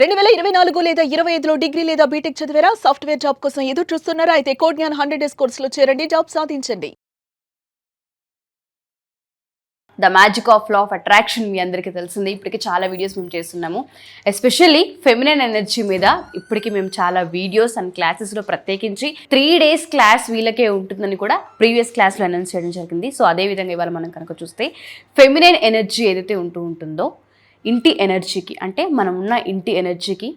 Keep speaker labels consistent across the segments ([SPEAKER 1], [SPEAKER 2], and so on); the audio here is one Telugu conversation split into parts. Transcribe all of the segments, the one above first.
[SPEAKER 1] 2024 లేదా 25లో డిగ్రీ లేదా బీటెక్ చదివారా? సాఫ్ట్వేర్ జాబ్ కోసం ఎదురు చూస్తున్నారా? అయితే కోడ్ జ్ఞాన్ 100 డేస్ కోర్సులో చేరండి, జాబ్ సాధించండి.
[SPEAKER 2] The magic of law of attraction మీ అందరికీ తెలిసింది. ఇప్పటికి చాలా వీడియోస్ మేము చేస్తున్నాము, ఎస్పెషల్లీ ఫెమినైన్ ఎనర్జీ మీద. ఇప్పటికి మేము చాలా వీడియోస్ అండ్ క్లాసెస్లో ప్రత్యేకించి 3 days క్లాస్ వీళ్ళకే ఉంటుందని కూడా ప్రీవియస్ క్లాస్లో అనౌన్స్ చేయడం జరిగింది. సో అదేవిధంగా ఇవాళ మనం కనుక చూస్తే ఫెమినైన్ ఎనర్జీ ఏదైతే ఉంటుందో ఇంటి ఎనర్జీకి, అంటే మనం ఉన్న ఇంటి ఎనర్జీకి,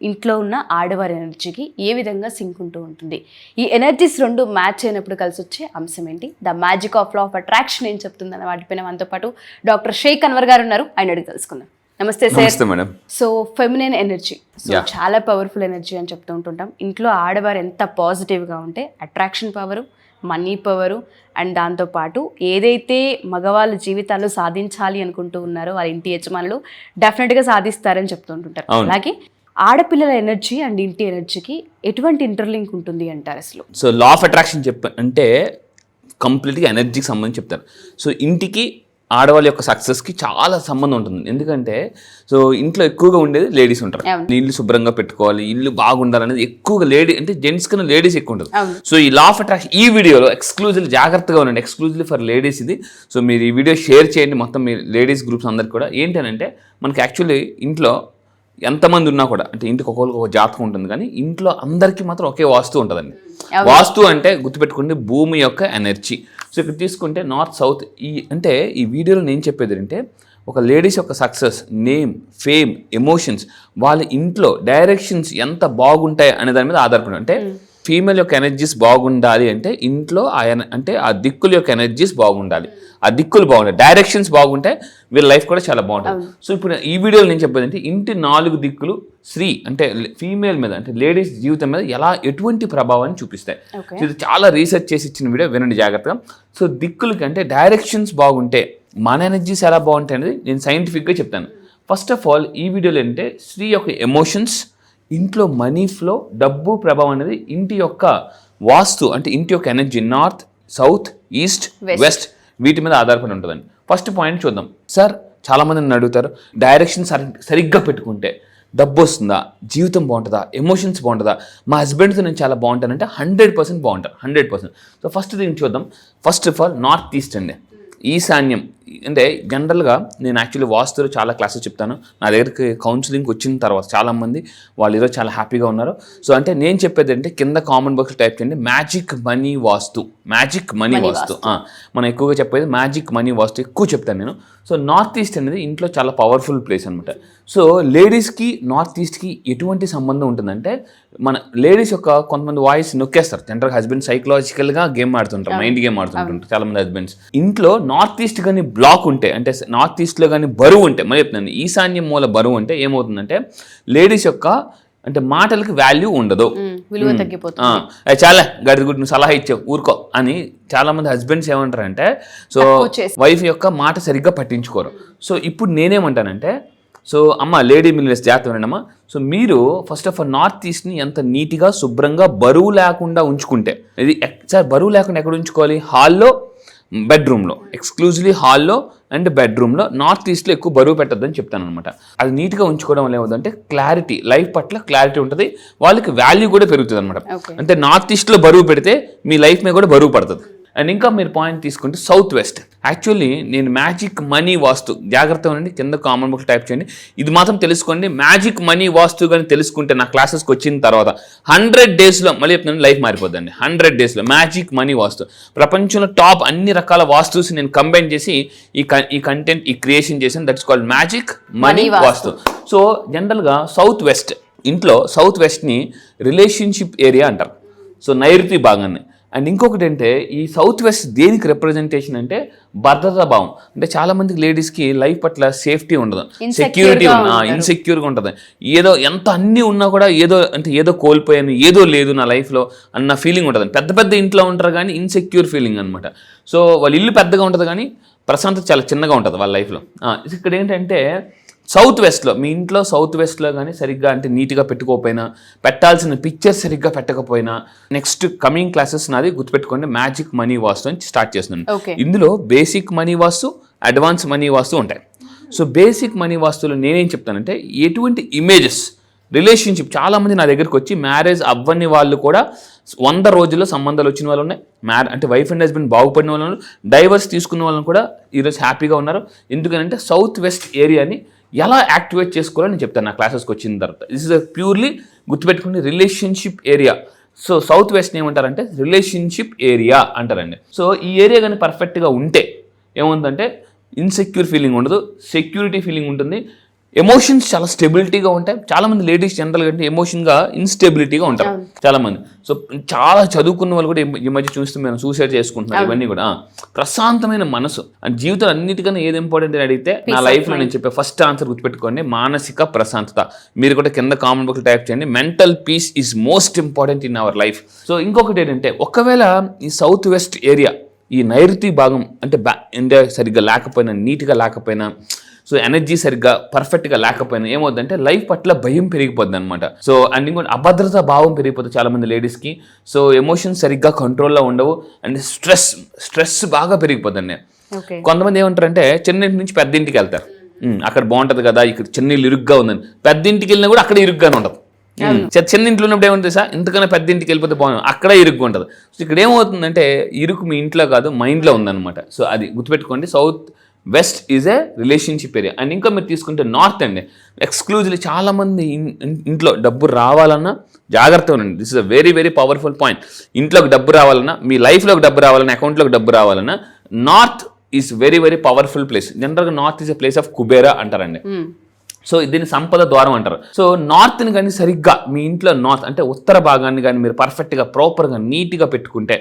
[SPEAKER 2] ఇంట్లో ఉన్న ఆడవారి ఎనర్జీకి ఏ విధంగా సింక్ ఉంటూ ఉంటుంది, ఈ ఎనర్జీస్ రెండు మ్యాచ్ అయినప్పుడు కలిసి వచ్చే అంశం ఏంటి, the magic of law of attraction ఏం చెప్తుందని వాటిపైన మనతో పాటు డాక్టర్ షేక్ అన్వర్ గారు ఉన్నారు. ఆయన అడిగి తెలుసుకుందాం. నమస్తే sir. So feminine energy, so చాలా పవర్ఫుల్ ఎనర్జీ అని చెప్తూ ఉంటుంటాం. ఇంట్లో ఆడవారు ఎంత పాజిటివ్గా ఉంటే attraction power, money power, and దాంతోపాటు ఏదైతే మగవాళ్ళ జీవితాల్లో సాధించాలి అనుకుంటూ ఉన్నారో వాళ్ళ ఇంటి యజమానులు డెఫినెట్గా సాధిస్తారని చెప్తూ ఉంటుంటారు. అలాగే ఆడపిల్లల ఎనర్జీ అండ్ ఇంటి ఎనర్జీకి ఎటువంటి ఇంటర్లింక్ ఉంటుంది అంటారు అసలు?
[SPEAKER 3] సో లా ఆఫ్ అట్రాక్షన్ అంటే కంప్లీట్గా ఎనర్జీకి సంబంధించి చెప్తారు. సో ఇంటికి ఆడవాళ్ళ యొక్క సక్సెస్కి చాలా సంబంధం ఉంటుంది. ఎందుకంటే సో ఇంట్లో ఎక్కువగా ఉండేది లేడీస్ ఉంటారు. ఇల్లు శుభ్రంగా పెట్టుకోవాలి, ఇల్లు బాగుండాలనేది ఎక్కువగా అంటే జెంట్స్ కన్నా లేడీస్ ఎక్కువ ఉంటుంది. సో ఈ లా ఆఫ్ అట్రాక్షన్ ఈ వీడియోలో ఎక్స్క్లూజివ్ జాగ్రత్తగా ఉండండి, ఎక్స్క్లూజివ్ ఫర్ లేడీస్ ఇది. సో మీరు ఈ వీడియో షేర్ చేయండి మొత్తం మీ లేడీస్ గ్రూప్స్ అందరికి కూడా. ఏంటంటే మనకి యాక్చువల్లీ ఇంట్లో ఎంతమంది ఉన్నా కూడా, అంటే ఇంటికి ఒక్కొక్కరికి ఒక జాతకం ఉంటుంది, కానీ ఇంట్లో అందరికీ మాత్రం ఒకే వాస్తు ఉంటుందండి. వాస్తు అంటే గుర్తుపెట్టుకుంటే భూమి యొక్క ఎనర్జీ. సో ఇక్కడ తీసుకుంటే నార్త్ సౌత్, అంటే ఈ వీడియోలో నేను చెప్పేది ఏంటంటే ఒక లేడీస్ యొక్క సక్సెస్, నేమ్, ఫేమ్, ఎమోషన్స్, వాళ్ళ ఇంట్లో డైరెక్షన్స్ ఎంత బాగుంటాయి అనే దాని మీద ఆధారపడి. అంటే ఫీమేల్ యొక్క ఎనర్జీస్ బాగుండాలి అంటే ఇంట్లో అంటే ఆ దిక్కుల యొక్క ఎనర్జీస్ బాగుండాలి, ఆ దిక్కులు బాగుంటాయి, డైరెక్షన్స్ బాగుంటే వీళ్ళ లైఫ్ కూడా చాలా బాగుంటుంది. సో ఇప్పుడు ఈ వీడియోలో నేను చెప్పేది అంటే ఇంటి 4 దిక్కులు స్త్రీ అంటే ఫీమేల్ మీద, అంటే లేడీస్ జీవితం మీద ఎటువంటి ప్రభావాన్ని చూపిస్తాయి. సో ఇది చాలా రీసెర్చ్ చేసి ఇచ్చిన వీడియో, వినండి జాగ్రత్తగా. సో దిక్కులకి అంటే డైరెక్షన్స్ బాగుంటే మన ఎనర్జీస్ ఎలా బాగుంటాయి అనేది నేను సైంటిఫిక్గా చెప్తాను. ఫస్ట్ ఆఫ్ ఆల్ ఈ వీడియోలో అంటే స్త్రీ యొక్క ఎమోషన్స్, ఇంట్లో మనీ ఫ్లో, డబ్బు ప్రభావం అనేది ఇంటి యొక్క వాస్తు, అంటే ఇంటి యొక్క energy north, south, east, west వీటి మీద ఆధారపడి ఉంటుందండి. ఫస్ట్ పాయింట్ చూద్దాం. సార్ చాలామంది నన్ను అడుగుతారు, డైరెక్షన్ సరిగ్గా పెట్టుకుంటే డబ్బు వస్తుందా, జీవితం బాగుంటుందా, ఎమోషన్స్ బాగుంటుందా, మా హస్బెండ్తో నేను చాలా బాగుంటానంటే 100% బాగుంటాను, 100%. సో ఫస్ట్ దీన్ని చూద్దాం. First of all north east అండి, ఈశాన్యం. అంటే జనరల్గా నేను యాక్చువల్లీ వాస్తులో చాలా క్లాసెస్ చెప్తాను. నా దగ్గరికి కౌన్సిలింగ్కి వచ్చిన తర్వాత చాలామంది వాళ్ళు ఈరోజు చాలా హ్యాపీగా ఉన్నారు. సో అంటే నేను చెప్పేది అంటే కింద కామెంట్ బాక్స్ టైప్ చేయండి మ్యాజిక్ మనీ వాస్తు, మ్యాజిక్ మనీ వాస్తు. మనం ఎక్కువగా చెప్పేది మ్యాజిక్ మనీ వాస్తు ఎక్కువ చెప్తాను నేను. సో నార్త్ ఈస్ట్ అనేది ఇంట్లో చాలా పవర్ఫుల్ ప్లేస్ అనమాట. సో లేడీస్కి నార్త్ ఈస్ట్కి ఎటువంటి సంబంధం ఉంటుందంటే, మన లేడీస్ యొక్క కొంతమంది వాయిస్ నొక్కేస్తారు. జనరల్గా హస్బెండ్ సైకలాజికల్గా గేమ్ ఆడుతుంటారు, మైండ్ గేమ్ ఆడుతుంటారు చాలామంది హస్బెండ్స్. ఇంట్లో నార్త్ ఈస్ట్ కానీ బ్లాక్ ఉంటే, అంటే నార్త్ ఈస్ట్లో కానీ బరువు ఉంటే, మళ్ళీ చెప్తున్నాను ఈశాన్యం మూల బరువు ఉంటే ఏమవుతుందంటే లేడీస్ యొక్క అంటే మాటలకి వాల్యూ ఉండదు,
[SPEAKER 2] విలువ తగ్గిపోతుంది.
[SPEAKER 3] చాలా గడిగుడ్డు నువ్వు సలహా ఇచ్చావు ఊరుకో అని చాలా మంది హస్బెండ్స్ ఏమంటారంటే, సో వైఫ్ యొక్క మాట సరిగ్గా పట్టించుకోరు. సో ఇప్పుడు నేనేమంటానంటే, సో అమ్మ లేడీ మిల్లర్స్ జాగ్రత్త వినండమ్మా. సో మీరు ఫస్ట్ ఆఫ్ ఆల్ నార్త్ ఈస్ట్ని ఎంత నీట్గా శుభ్రంగా బరువు లేకుండా ఉంచుకుంటే, ఇది సార్ బరువు లేకుండా ఎక్కడ ఉంచుకోవాలి, హాల్లో, బెడ్రూమ్లో, ఎక్స్క్లూజివ్లీ హాల్లో అండ్ బెడ్రూమ్లో. నార్త్ ఈస్ట్లో ఎక్కువ బరువు పెట్టద్దని చెప్తాను అనమాట. అది నీట్గా ఉంచుకోవడం వల్ల ఏమవుతుందంటే క్లారిటీ, లైఫ్ పట్ల క్లారిటీ ఉంటుంది, వాళ్ళకి వాల్యూ కూడా పెరుగుతుంది అనమాట. అంటే నార్త్ ఈస్ట్లో బరువు పెడితే మీ లైఫ్ మీద కూడా బరువు పడుతుంది. అండ్ ఇంకా మీరు పాయింట్ తీసుకుంటే సౌత్ వెస్ట్. యాక్చువల్లీ నేను మ్యాజిక్ మనీ వాస్తు, జాగ్రత్తగా ఉండండి, కింద కామెంట్ బాక్స్ టైప్ చేయండి. ఇది మాత్రం తెలుసుకోండి, మ్యాజిక్ మనీ వాస్తు కానీ తెలుసుకుంటే నా క్లాసెస్కి వచ్చిన తర్వాత 100 daysలో మళ్ళీ చెప్తున్నాను లైఫ్ మారిపోద్దండి. 100 daysలో మ్యాజిక్ మనీ వాస్తు, ప్రపంచంలో టాప్ అన్ని రకాల వాస్తుస్ నేను కంబైన్ చేసి ఈ కంటెంట్ ఈ క్రియేషన్ చేశాను. That's called magic money vastu. So జనరల్గా సౌత్ వెస్ట్, ఇంట్లో సౌత్ వెస్ట్ని రిలేషన్షిప్ ఏరియా అంటారు, సో నైరుతి భాగాన్ని. అండ్ ఇంకొకటి అంటే ఈ సౌత్ వెస్ట్ దేనికి రిప్రజెంటేషన్ అంటే భద్రతా భావం. అంటే చాలా మందికి లేడీస్కి లైఫ్ పట్ల సేఫ్టీ ఉండదు, సెక్యూరిటీ ఇన్సెక్యూర్గా ఉంటుంది. ఏదో ఎంత అన్నీ ఉన్నా కూడా ఏదో కోల్పోయాను, ఏదో లేదు నా లైఫ్లో అన్న ఫీలింగ్ ఉంటుంది. పెద్ద పెద్ద ఇంట్లో ఉంటారు కానీ ఇన్సెక్యూర్ ఫీలింగ్ అనమాట. సో వాళ్ళ ఇల్లు పెద్దగా ఉంటుంది కానీ ప్రశాంతత చాలా చిన్నగా ఉంటుంది వాళ్ళ లైఫ్లో. ఇక్కడ ఏంటంటే సౌత్ వెస్ట్లో, మీ ఇంట్లో సౌత్ వెస్ట్లో కానీ సరిగ్గా అంటే నీట్గా పెట్టుకోకపోయినా, పెట్టాల్సిన పిక్చర్స్ సరిగ్గా పెట్టకపోయినా, నెక్స్ట్ కమింగ్ క్లాసెస్ నాది గుర్తుపెట్టుకోండి మ్యాజిక్ మనీ వాస్తు అని స్టార్ట్ చేస్తున్నాను. ఇందులో బేసిక్ మనీ వాస్తు, అడ్వాన్స్ మనీ వాస్తు ఉంటాయి. సో బేసిక్ మనీ వాస్తులో నేనేం చెప్తానంటే ఎటువంటి ఇమేజెస్ రిలేషన్షిప్ చాలా మంది నా దగ్గరికి వచ్చి మ్యారేజ్ అవ్వని వాళ్ళు కూడా 100 రోజుల్లో సంబంధాలు వచ్చిన వాళ్ళు ఉన్నాయి, అంటే వైఫ్ అండ్ హస్బెండ్ బాగుపడిన వాళ్ళు ఉన్నారు, డైవర్స్ తీసుకున్న వాళ్ళని కూడా ఈరోజు హ్యాపీగా ఉన్నారు. ఎందుకంటే సౌత్ వెస్ట్ ఏరియాని ఎలా యాక్టివేట్ చేసుకోవాలో నేను చెప్తాను నా క్లాసెస్కి వచ్చిన తర్వాత. దిస్ ఇస్ ప్యూర్లీ గుర్తుపెట్టుకుని రిలేషన్షిప్ ఏరియా. సో సౌత్ వెస్ట్ని ఏమంటారంటే రిలేషన్షిప్ ఏరియా అంటారండి. సో ఈ ఏరియా కానీ పర్ఫెక్ట్గా ఉంటే ఏముందంటే ఇన్సెక్యూర్ ఫీలింగ్ ఉండదు, సెక్యూరిటీ ఫీలింగ్ ఉంటుంది, ఎమోషన్స్ చాలా స్టెబిలిటీగా ఉంటాయి. చాలా మంది లేడీస్ జనరల్గా అంటే ఎమోషన్గా ఇన్స్టెబిలిటీగా ఉంటారు చాలా మంది. సో చాలా చదువుకున్న వాళ్ళు కూడా ఈ మధ్య చూస్తే మేము సూసైడ్ చేసుకుంటున్నారు. ఇవన్నీ కూడా ప్రశాంతమైన మనసు అండ్ జీవితం అన్నిటికన్నా ఏది ఇంపార్టెంట్ అని అడిగితే నా లైఫ్లో నేను చెప్పే ఫస్ట్ ఆన్సర్ గుర్తుపెట్టుకోండి, మానసిక ప్రశాంతత. మీరు కూడా కింద కామెంట్ బాక్స్ టైప్ చేయండి, mental peace is most important in our life. So ఇంకొకటి ఏంటంటే ఒకవేళ ఈ సౌత్ వెస్ట్ ఏరియా ఈ నైరుతి భాగం అంటే ఇండియా సరిగ్గా లేకపోయినా, నీట్గా లేకపోయినా, సో ఎనర్జీ సరిగ్గా పర్ఫెక్ట్గా లేకపోయినా ఏమవుతుందంటే లైఫ్ పట్ల భయం పెరిగిపోద్ది అనమాట. సో అండ్ ఇంకోటి అభద్రతా భావం పెరిగిపోతుంది చాలా మంది లేడీస్కి. సో ఎమోషన్స్ సరిగ్గా కంట్రోల్లో ఉండవు అండ్ స్ట్రెస్ బాగా పెరిగిపోతుంది. కొంతమంది ఏమంటారంటే చిన్నింటి నుంచి పెద్ద ఇంటికి వెళ్తారు, అక్కడ బాగుంటుంది కదా, ఇక్కడ చిన్న ఇల్లు ఇరుగ్గా ఉందని. పెద్ద ఇంటికి వెళ్ళినా కూడా అక్కడ ఇరుగ్గానే ఉండదు. చిన్న ఇంట్లో ఉన్నప్పుడు ఏముంటుంది సార్, ఇంతకన్నా పెద్ద ఇంటికి వెళ్ళిపోతే బాగుంది, అక్కడ ఇరుగ్గా ఉంటుంది. సో ఇక్కడ ఏమవుతుందంటే ఇరుకు మీ ఇంట్లో కాదు మైండ్లో ఉందన్నమాట. సో అది గుర్తుపెట్టుకోండి, south west is a relationship area. And ఇంకా మీరు తీసుకుంటే నార్త్ అండి, ఎక్స్క్లూజివ్లీ చాలామంది ఇంట్లో డబ్బు రావాలన్నా జాగ్రత్తగా ఉండండి. This is a very very powerful point. ఇంట్లోకి డబ్బు రావాలన్నా, మీ లైఫ్లోకి డబ్బు రావాలన్నా, అకౌంట్లోకి డబ్బు రావాలన్నా north is very very powerful place. జనరల్గా north is a place of Kubera అంటారండి. సో దీన్ని సంపద ద్వారం అంటారు. సో నార్త్ని కానీ సరిగ్గా మీ ఇంట్లో నార్త్ అంటే ఉత్తర భాగాన్ని కానీ మీరు పర్ఫెక్ట్గా ప్రాపర్గా నీట్గా పెట్టుకుంటే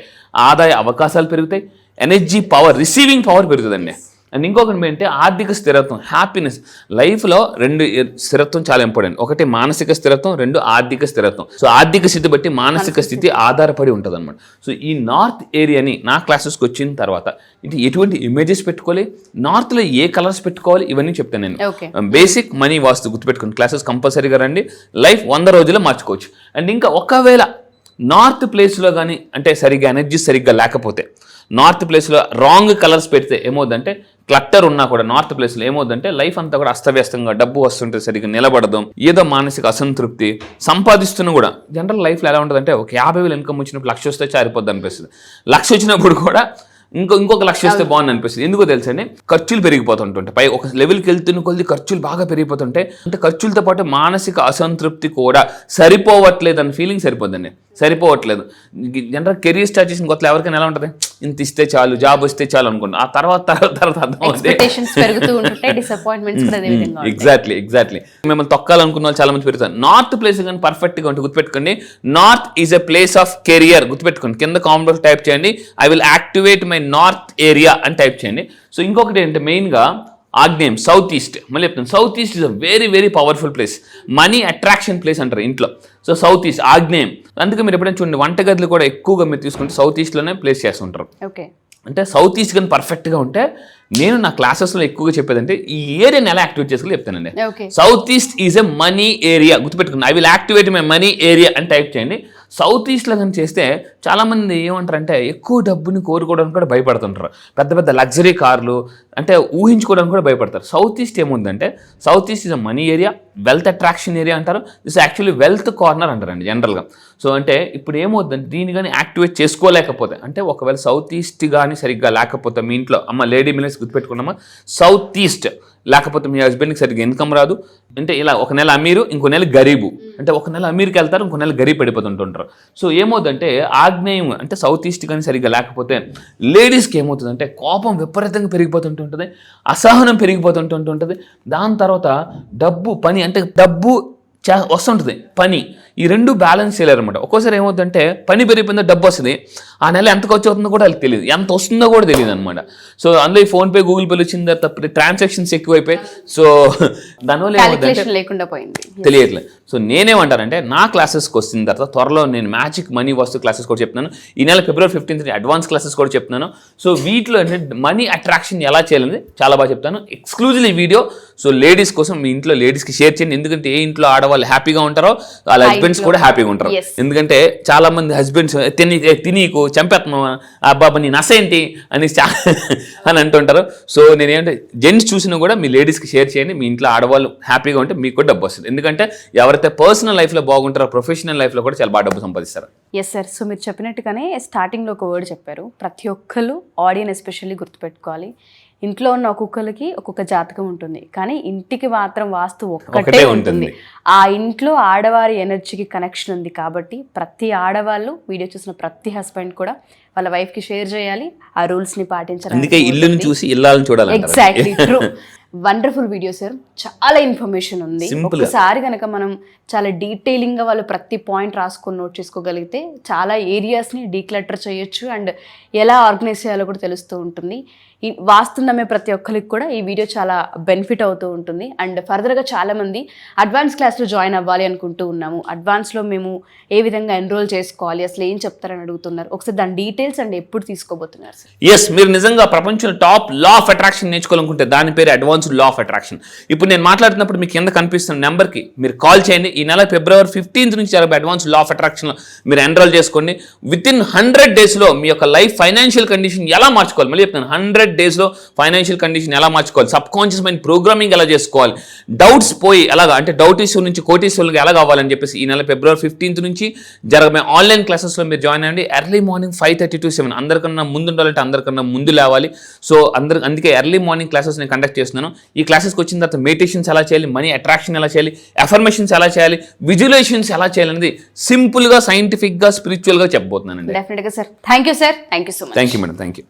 [SPEAKER 3] ఆదాయ అవకాశాలు పెరుగుతాయి, ఎనర్జీ పవర్, రిసీవింగ్ పవర్ పెరుగుతుందండి. అండ్ ఇంకొకటి ఏంటంటే ఆర్థిక స్థిరత్వం, హ్యాపీనెస్. లైఫ్లో 2 స్థిరత్వం చాలా ఇంపార్టెంట్. ఒకటి మానసిక స్థిరత్వం, 2 ఆర్థిక స్థిరత్వం. సో ఆర్థిక స్థితి బట్టి మానసిక స్థితి ఆధారపడి ఉంటుంది అనమాట. సో ఈ నార్త్ ఏరియాని నా క్లాసెస్కి వచ్చిన తర్వాత ఇది ఎటువంటి ఇమేజెస్ పెట్టుకోవాలి, నార్త్లో ఏ కలర్స్ పెట్టుకోవాలి, ఇవన్నీ చెప్తాను నేను. బేసిక్ మనీ వాస్తు గుర్తుపెట్టుకోండి, క్లాసెస్ కంపల్సరీగా రండి, లైఫ్ 100 రోజుల్లో మార్చుకోవచ్చు. అండ్ ఇంకా ఒకవేళ నార్త్ ప్లేస్లో కానీ అంటే సరిగ్గా ఎనర్జీ సరిగ్గా లేకపోతే, నార్త్ ప్లేస్లో రాంగ్ కలర్స్ పెడితే ఏమవుతుందంటే క్లట్టర్ ఉన్నా కూడా నార్త్ ప్లేస్లో ఏమవుతుందంటే లైఫ్ అంతా కూడా అస్తవ్యస్తంగా, డబ్బు వస్తుంటే సరిగ్గా నిలబడదాం, ఏదో మానసిక అసంతృప్తి, సంపాదిస్తున్నా కూడా జనరల్ లైఫ్లో ఎలా ఉంటుందంటే ఒక 50,000 ఇన్కమ్ వచ్చినప్పుడు 1,00,000 వస్తే చారిపోద్ది అనిపిస్తుంది, 1,00,000 వచ్చినప్పుడు కూడా ఇంకొక 1,00,000 వస్తే బాగుంది అనిపిస్తుంది. ఎందుకో తెలుసండి, ఖర్చులు పెరిగిపోతుంటుంటాయి. పై ఒక లెవెల్కి వెళ్తున్న కొద్ది ఖర్చులు బాగా పెరిగిపోతుంటాయి. అంటే ఖర్చులతో పాటు మానసిక అసంతృప్తి కూడా సరిపోవట్లేదు అన్న ఫీలింగ్ సరిపోవట్లేదు. జనరల్ కెరీర్ స్టార్ట్ చేసిన కొత్తలో ఎవరికైనా ఎలా ఉంటుంది, ఇంత ఇస్తే చాలు, జాబ్ వస్తే చాలు అనుకుంటా. ఆ తర్వాత అర్థమవుతుంది ఎగ్జాక్ట్లీ మిమ్మల్ని తొక్కాలనుకున్న వాళ్ళు చాలా మంది పెరుగుతారు. నార్త్ ప్లేస్ కానీ పర్ఫెక్ట్గా ఉంటుంది గుర్తుపెట్టుకోండి, north is a place of career. గుర్తుపెట్టుకోండి, కింద కామెంట్ టైప్ చేయండి, I will activate my north area అని టైప్ చేయండి. సో ఇంకొకటి ఏంటంటే మెయిన్గా ఆగ్నేయం, సౌత్ ఈస్ట్. మళ్ళీ చెప్తాను, south east is a very very powerful place, money attraction place అంటారు ఇంట్లో. సో సౌత్ ఈస్ట్ ఆగ్నేయం. అందుకే మీరు ఎప్పుడైనా చూడండి వంటగదులు కూడా ఎక్కువగా మీరు తీసుకుంటే సౌత్ ఈస్ట్లోనే ప్లేస్ చేస్తుంటారు. అంటే సౌత్ ఈస్ట్ కానీ పర్ఫెక్ట్గా ఉంటే నేను నా క్లాసెస్లో ఎక్కువగా చెప్పేదంటే ఈ ఏరియాని ఎలా యాక్టివేట్ చేసుకోవాలి చెప్తానండి. South east is a money area. గుర్తుపెట్టుకుని I will activate my money area అని టైప్ చేయండి. సౌత్ ఈస్ట్లో కానీ చేస్తే చాలామంది ఏమంటారంటే ఎక్కువ డబ్బుని కోరుకోవడానికి కూడా భయపడుతుంటారు, పెద్ద పెద్ద లగ్జరీ కార్లు అంటే ఊహించుకోవడానికి కూడా భయపడతారు. సౌత్ ఈస్ట్ ఏముందంటే south east is a money area, wealth attraction area అంటారు. దిస్ యాక్చువల్లీ వెల్త్ కార్నర్ అంటారండి జనరల్గా. సో అంటే ఇప్పుడు ఏమవుతుందంటే దీన్ని కానీ యాక్టివేట్ చేసుకోలేకపోతే, అంటే ఒకవేళ సౌత్ ఈస్ట్ కానీ సరిగ్గా లేకపోతే మీ ఇంట్లో అమ్మ లేడీ మిలియన్స్ గుర్తుపెట్టుకున్నామా, సౌత్ ఈస్ట్ లేకపోతే మీ హస్బెండ్కి సరిగ్గా ఇన్కమ్ రాదు. అంటే ఇలా ఒక నెల అమీరు, ఇంకో నెల గరీబు, అంటే ఒక నెల అమీర్కి వెళ్తారు, ఇంకో నెల గరీబ్ పడిపోతుంటుంటారు. సో ఏమవుతుందంటే ఆగ్నేయం అంటే సౌత్ ఈస్ట్ కానీ సరిగ్గా లేకపోతే లేడీస్కి ఏమవుతుందంటే కోపం విపరీతంగా పెరిగిపోతుంటుంటుంది, అసహనం పెరిగిపోతుంటుంటుంది. దాని తర్వాత డబ్బు, పని అంటే డబ్బు వస్తుంటుంది, పని, ఈ 2 బ్యాలెన్స్ చేయలేరు అనమాట. ఒక్కోసారి ఏమవుతుందంటే పని పెరిగిపోయిందో డబ్బు వస్తుంది, ఆ నెల ఎంత ఖర్చు అవుతుందో కూడా వాళ్ళకి తెలియదు, ఎంత వస్తుందో కూడా తెలియదు అనమాట. సో అందులో ఈ ఫోన్పే, గూగుల్ పేలు వచ్చిన తర్వాత ట్రాన్సాక్షన్స్ ఎక్కువైపోయి సో దానివల్ల ఏమవుతుందంటే తెలియట్లేదు. సో నేనేమంటానంటే నా క్లాసెస్కి వచ్చిన తర్వాత త్వరలో నేను మ్యాజిక్ మనీ వాస్తు క్లాసెస్ కూడా చెప్తున్నాను. ఈ నెల February 15th అడ్వాన్స్ క్లాసెస్ కూడా చెప్తున్నాను. సో వీటిలో అంటే మనీ అట్రాక్షన్ ఎలా చేయాలని చాలా బాగా చెప్తాను, ఎక్స్క్లూజివ్ వీడియో. సో లేడీస్ కోసం మీ ఇంట్లో లేడీస్కి షేర్ చేయండి, ఎందుకంటే ఏ ఇంట్లో ఆడవాళ్ళు హ్యాపీగా ఉంటారో వాళ్ళ హస్బెండ్స్ కూడా హ్యాపీగా ఉంటారు.
[SPEAKER 2] Yes.
[SPEAKER 3] ఎందుకంటే చాలా మంది హస్బెండ్స్ తినీకు చంపేస్తున్నావా అబ్బాబా నీ నస ఏంటి అని అని అంటుంటారు. సో నేనేంటే జెంట్స్ చూసినా కూడా మీ లేడీస్కి షేర్ చేయండి. మీ ఇంట్లో ఆడవాళ్ళు హ్యాపీగా ఉంటే మీకు కూడా డబ్బు వస్తుంది. ఎందుకంటే ఎవరైతే పర్సనల్ లైఫ్లో బాగుంటారో ప్రొఫెషనల్ లైఫ్లో కూడా చాలా బాగా డబ్బు సంపాదిస్తారు.
[SPEAKER 2] Yes sir. సో మీరు చెప్పినట్టుగానే స్టార్టింగ్లో ఒక వర్డ్ చెప్పారు, ప్రతి ఒక్కరు ఆడియన్ ఎస్పెషల్లీ గుర్తుపెట్టుకోవాలి. ఇంట్లో ఉన్న ఒక్కొక్కరికి ఒక్కొక్క జాతకం ఉంటుంది, కానీ ఇంటికి మాత్రం వాస్తు ఒక్కటే ఉంటుంది. ఆ ఇంట్లో ఆడవారి ఎనర్జీకి కనెక్షన్ ఉంది కాబట్టి ప్రతి ఆడవాళ్ళు వీడియో చూసిన ప్రతి హస్బెండ్ కూడా వాళ్ళ వైఫ్కి షేర్ చేయాలి, ఆ రూల్స్ని పాటించాలి.
[SPEAKER 3] అందుకే ఇల్లుని చూసి ఇల్లాలని చూడాలి.
[SPEAKER 2] Exactly true. Wonderful video sir, చాలా ఇన్ఫర్మేషన్ ఉంది. ఒకసారి కనుక మనం చాలా డీటెయిలింగ్గా వాళ్ళు ప్రతి పాయింట్ రాసుకొని నోట్ చేసుకోగలిగితే చాలా ఏరియాస్ని డీక్లటర్ చేయొచ్చు అండ్ ఎలా ఆర్గనైజ్ చేయాలో కూడా తెలుస్తూ ఉంటుంది. ఈ వాస్తు నమ్మే ప్రతి ఒక్కరికి కూడా ఈ వీడియో చాలా బెనిఫిట్ అవుతూ ఉంటుంది. అండ్ ఫర్దర్గా చాలామంది అడ్వాన్స్ క్లాస్లో జాయిన్ అవ్వాలి అనుకుంటూ ఉన్నాము, అడ్వాన్స్లో మేము ఏ విధంగా ఎన్రోల్ చేసుకోవాలి, అసలు ఏం చెప్తారని అడుగుతున్నారు. ఒకసారి దాని డీటెయిల్స్ అండ్ ఎప్పుడు తీసుకోబోతున్నారు సార్?
[SPEAKER 3] ఎస్, మీరు నిజంగా ప్రపంచంలో టాప్ లా ఆఫ్ అట్రాక్షన్ నేర్చుకోవాలనుకుంటే దాని పేరు అడ్వాన్స్డ్ లా ఆఫ్ అట్రాక్షన్. ఇప్పుడు నేను మాట్లాడుతున్నప్పుడు మీకు కింద కనిపిస్తున్న నెంబర్కి మీరు కాల్ చేయండి. ఈ నెల February 15th నుంచి అడ్వాన్స్డ్ లా ఆఫ్ అట్రాక్షన్లో మీరు ఎన్రోల్ చేసుకోండి. వితిన్ 100 daysలో మీ యొక్క లైఫ్ ఫైనాన్షియల్ కండిషన్ ఎలా మార్చుకోవాలి, మళ్ళీ చెప్తాను, 100 daysలో ఫైనాన్షియల్ కండిషన్ ఎలా మార్చుకోవాలి, సబ్ కాన్షియస్ మైండ్ ప్రోగ్రామింగ్ ఎలా చేసుకోవాలి, డౌట్స్ పోయి ఎలాగా అంటే డౌటీశ్వర్ నుంచి కోటీశ్వర్కి ఎలా కావాలని చెప్పేసి ఈ నెల February 15th నుంచి జరగబోయే ఆన్లైన్ క్లాసెస్లో మీరు జాయిన్ అవ్వండి. Early morning 5:30 to 7. అందరికన్నా ముందు ఉండాలంటే అందరికన్నా ముందు లేవాలి. సో అందుకే ఎర్లీ మార్నింగ్ క్లాసెస్ నేను కండక్ట్ చేస్తున్నాను. ఈ క్లాసెస్కి వచ్చిన తర్వాత మెడిటేషన్స్ ఎలా చేయాలి, మనీ అట్రాక్షన్ ఎలా చేయాలి, అఫర్మేషన్స్ ఎలా చేయాలి, విజువలైజేషన్స్ ఎలా చేయాలనేది సింపుల్గా సైంటిఫిక్గా స్పిరిచువల్గా చెప్పబోతున్నానండి.
[SPEAKER 2] డెఫినెట్గా sir. Thank you sir. Thank you so much.
[SPEAKER 3] Thank you madam. Thank you.